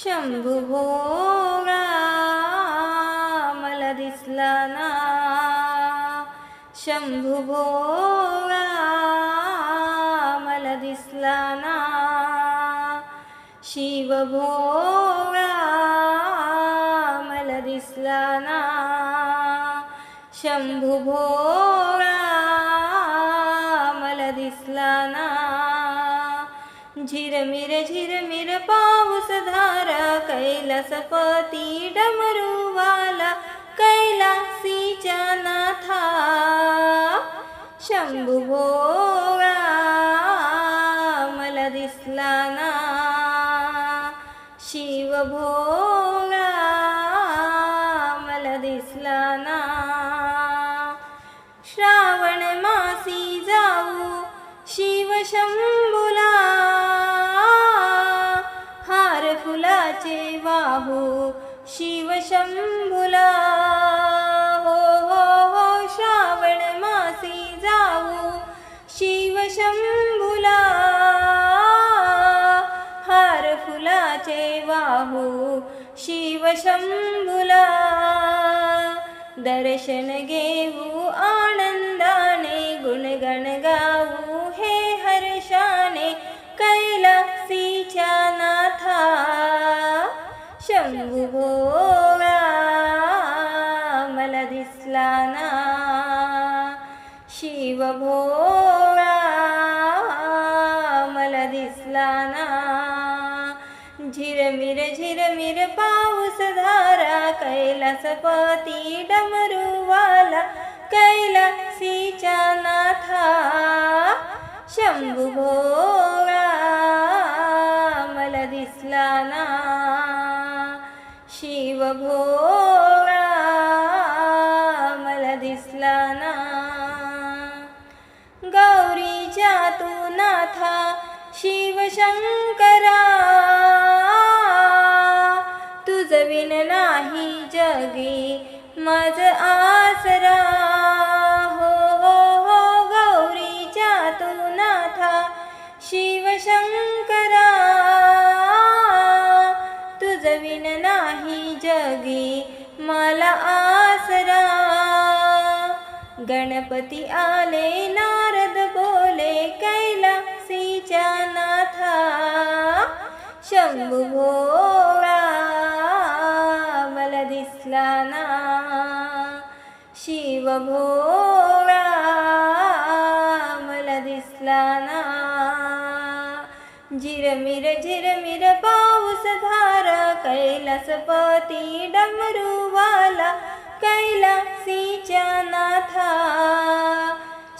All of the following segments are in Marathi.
शंभू भोळा मला दिसला ना, शंभू भोळा मला दिसला ना, शिव भोळा मला दिसला ना, शंभू भोळा मला दिसला ना. झिरमिर पाऊस धारा कैलासपती डमरूवाला कैलासीच्या नाथा, शंभू भोळा मला दिसला ना, शिव भोळा मला दिसला ना. श्रावण मासी जाऊ शिव शंभूला, हार फुलाचे वाहू शिव शंभूला. हो हो हो श्रावण मासी जाऊ शिव शंभूला, हार फुलाचे वाहू शिव शंभूला. दर्शन घेऊ आनंदाने गुणगण गाऊ हे हर्षाने कैलासीच्या नाथा, शंभू भोळा मला दिसला ना, शिव भोळा मला दिसला ना. झिरमिर पाऊस धारा कैलासपती डमरूवाला कैलासीच्या नाथा, शंभू भोळा मला दिसला ना, शिव भोळा मला दिसला ना. गौरीच्या तू नाथा शिव शंकरा, तुझ विन नाही जगी माझ आसरा. हो हो हो गौरीच्या तू नाथा शिव शंकरा, तुझ विन नाही जगी मला आसरा. गणपती आले नारद बोले कैलासीच्या नाथा, शंभू भोळा मला दिसला ना, शिव भोळा मला दिसला ना. झिरमिर पाऊस धारा कैलासपती डमरूवाला कैलासीच्या नाथा,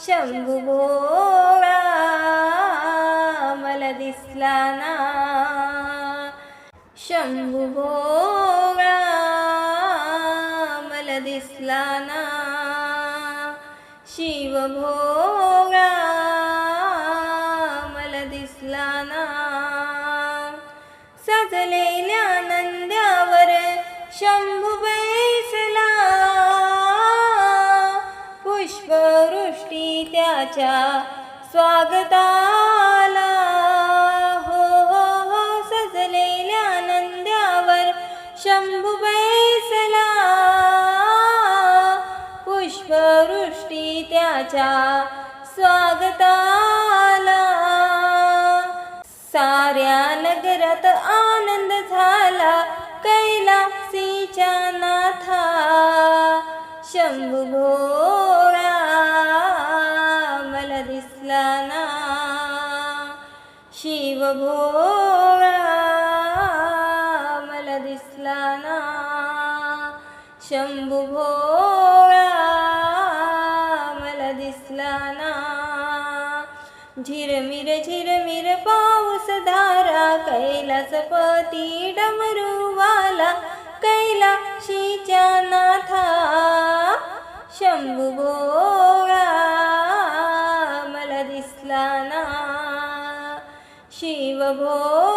शंभू भोळा मला दिसला ना, शंभू भोळा मला दिसला ना, शिव भोळा मला दिसला ना. सजलेल्या नंद्यावर शंभू बैसला, पुष्पवृष्टी त्याच्या स्वागताला. हो हो हो सजलेल्या नंद्यावर शंभू बैसला, पुष्पवृष्टी त्याच्या स्वागताला. साऱ्या नगरात आनंद झाला कैलासीच्या नाथा, शंभू भोळा मला दिसला ना, शिव भोळा मला दिसला ना, शंभू भोळा मला दिसला ना. झिरमिर पाऊस धारा कैलासपती डमरूवाला कैलासीच्या नाथा, शंभू भोळा मला दिसला ना, शिव भोळा